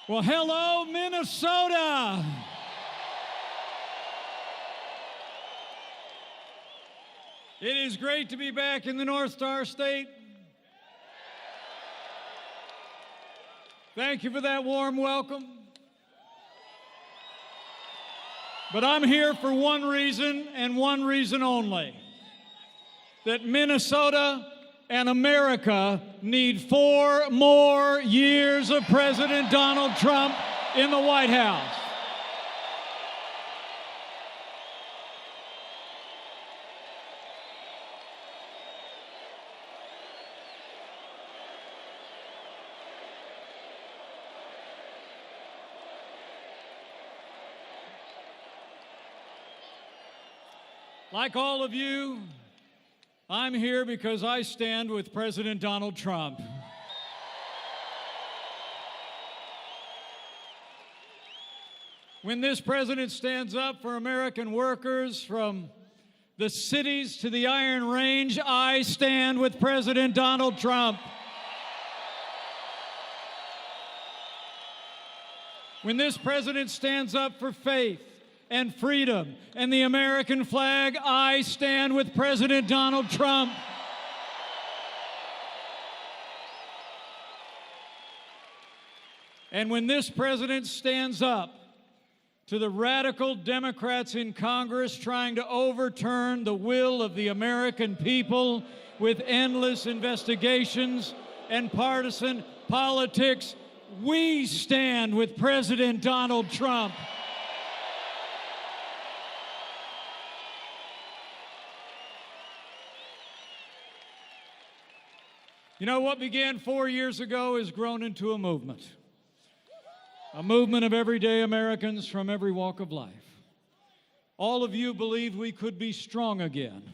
Well, hello, Minnesota. It is great to be back in the North Star State. Thank you for that warm welcome. But I'm here for one reason and one reason only: that Minnesota and America need 4 more years of President Donald Trump in the White House. Like all of you, I'm here because I stand with President Donald Trump. When this president stands up for American workers from the cities to the Iron Range, I stand with President Donald Trump. When this president stands up for faith and freedom and the American flag, I stand with President Donald Trump. And when this president stands up to the radical Democrats in Congress trying to overturn the will of the American people with endless investigations and partisan politics, we stand with President Donald Trump. You know, what began 4 years ago has grown into a movement of everyday Americans from every walk of life. All of you believed we could be strong again.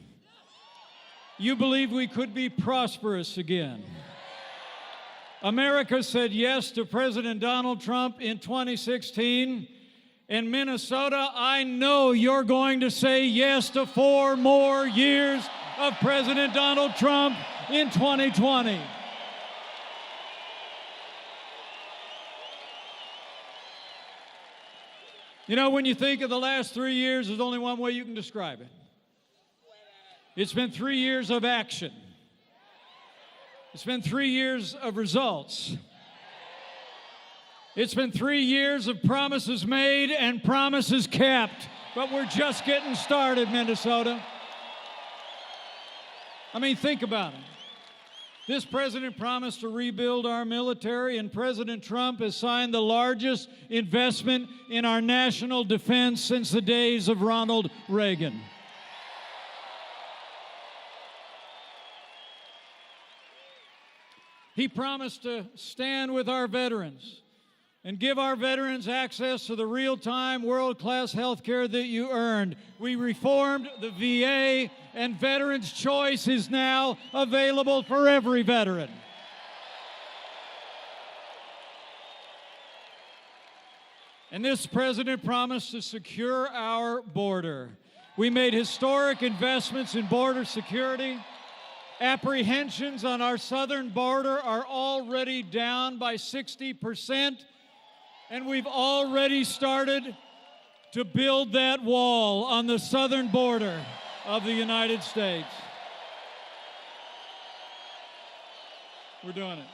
You believed we could be prosperous again. America said yes to President Donald Trump in 2016. In Minnesota, I know you're going to say yes to 4 more years of President Donald Trump in 2020. You know, when you think of the last 3 years, there's only one way you can describe it. It's been 3 years of action. It's been 3 years of results. It's been 3 years of promises made and promises kept. But we're just getting started, Minnesota. I mean, think about it. This president promised to rebuild our military, and President Trump has signed the largest investment in our national defense since the days of Ronald Reagan. He promised to stand with our veterans and give our veterans access to the real-time, world-class health care that you earned. We reformed the VA, and Veterans Choice is now available for every veteran. And this president promised to secure our border. We made historic investments in border security. Apprehensions on our southern border are already down by 60%. And we've already started to build that wall on the southern border of the United States. We're doing it.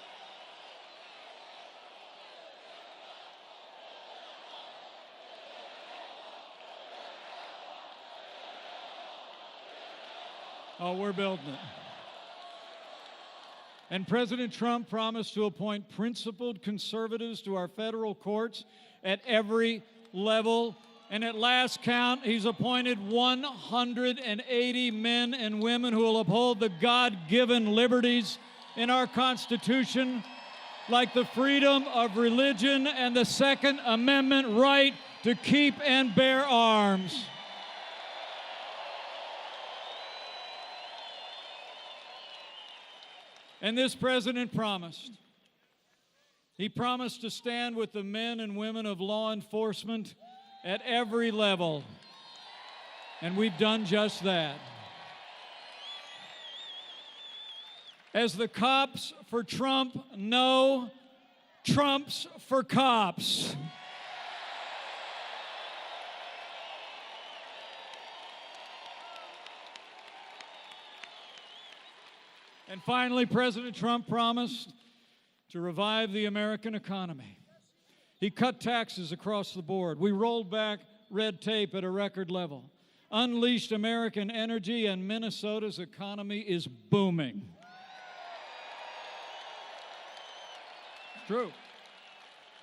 Oh, we're building it. And President Trump promised to appoint principled conservatives to our federal courts at every level. And at last count, he's appointed 180 men and women who will uphold the God-given liberties in our Constitution, like the freedom of religion and the Second Amendment right to keep and bear arms. And this president promised. He promised to stand with the men and women of law enforcement at every level. And we've done just that. As the cops for Trump know, Trumps for cops. And finally, President Trump promised to revive the American economy. He cut taxes across the board. We rolled back red tape at a record level, unleashed American energy, and Minnesota's economy is booming. It's true.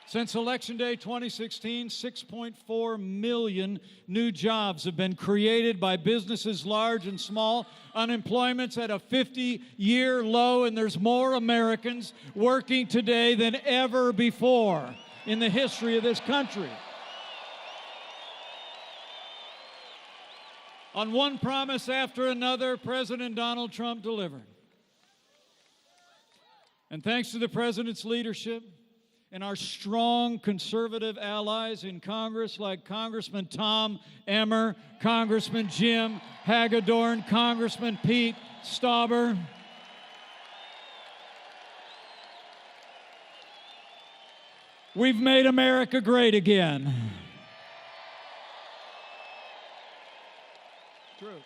Since Election Day 2016, 6.4 million new jobs have been created by businesses large and small. Unemployment's at a 50-year low, and there's more Americans working today than ever before in the history of this country. On one promise after another, President Donald Trump delivered. And thanks to the President's leadership and our strong conservative allies in Congress like Congressman Tom Emmer, Congressman Jim Hagedorn, Congressman Pete Stauber, we've made America great again. True.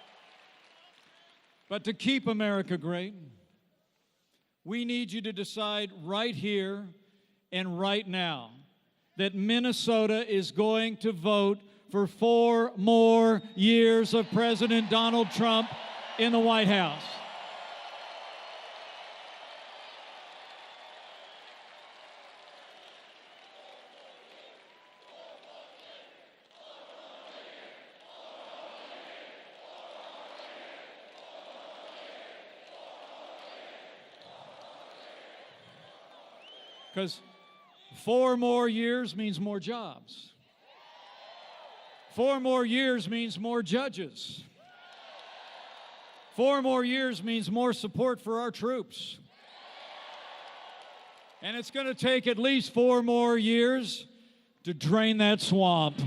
But to keep America great, we need you to decide right here and right now that Minnesota is going to vote for 4 more years of President Donald Trump in the White House. Because 4 more years means more jobs. 4 more years means more judges. 4 more years means more support for our troops. And it's going to take at least 4 more years to drain that swamp.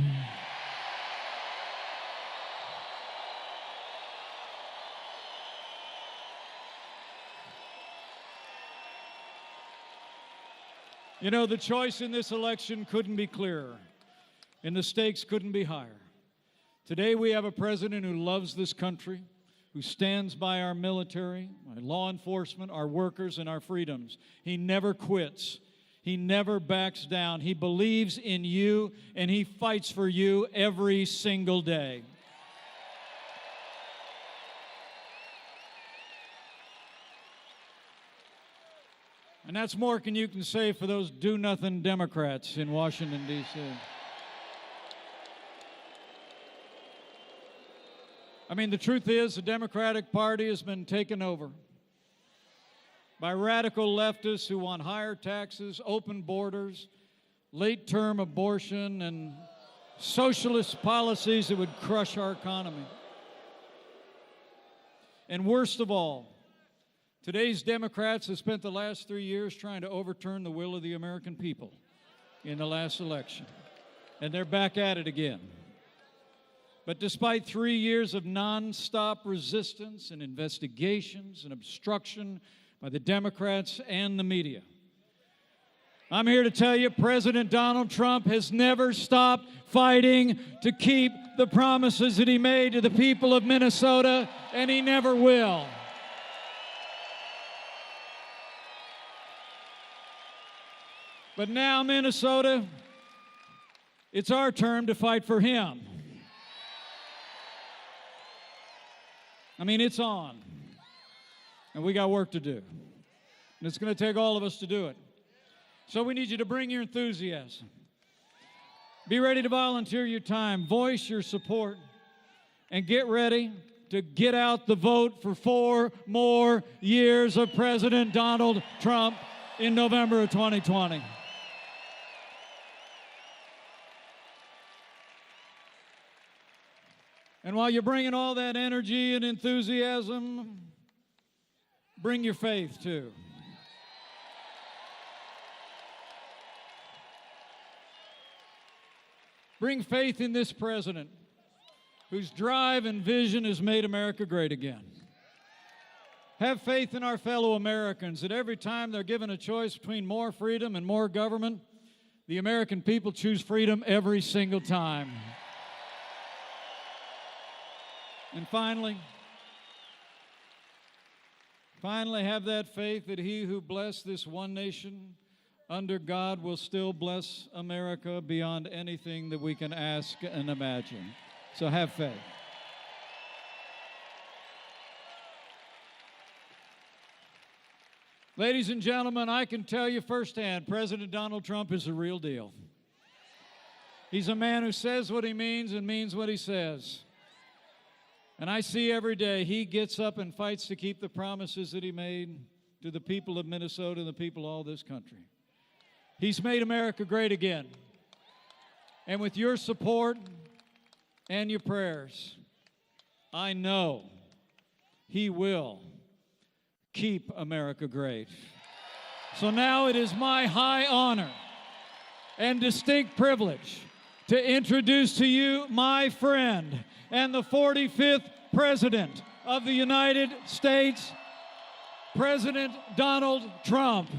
You know, the choice in this election couldn't be clearer, and the stakes couldn't be higher. Today we have a president who loves this country, who stands by our military, our law enforcement, our workers, and our freedoms. He never quits. He never backs down. He believes in you, and he fights for you every single day. And that's more than you can say for those do-nothing Democrats in Washington, D.C. I mean, the truth is the Democratic Party has been taken over by radical leftists who want higher taxes, open borders, late-term abortion, and socialist policies that would crush our economy. And worst of all, today's Democrats have spent the last 3 years trying to overturn the will of the American people in the last election, and they're back at it again. But despite 3 years of nonstop resistance and investigations and obstruction by the Democrats and the media, I'm here to tell you President Donald Trump has never stopped fighting to keep the promises that he made to the people of Minnesota, and he never will. But now, Minnesota, it's our turn to fight for him. I mean, it's on. And we got work to do. And it's going to take all of us to do it. So we need you to bring your enthusiasm. Be ready to volunteer your time, voice your support, and get ready to get out the vote for 4 more years of President Donald Trump in November of 2020. And while you're bringing all that energy and enthusiasm, bring your faith too. Bring faith in this president whose drive and vision has made America great again. Have faith in our fellow Americans that every time they're given a choice between more freedom and more government, the American people choose freedom every single time. And finally, have that faith that he who blessed this one nation under God will still bless America beyond anything that we can ask and imagine. So have faith. Ladies and gentlemen, I can tell you firsthand, President Donald Trump is the real deal. He's a man who says what he means and means what he says. And I see every day he gets up and fights to keep the promises that he made to the people of Minnesota and the people of all this country. He's made America great again. And with your support and your prayers, I know he will keep America great. So now it is my high honor and distinct privilege to introduce to you my friend and the 45th President of the United States, President Donald Trump.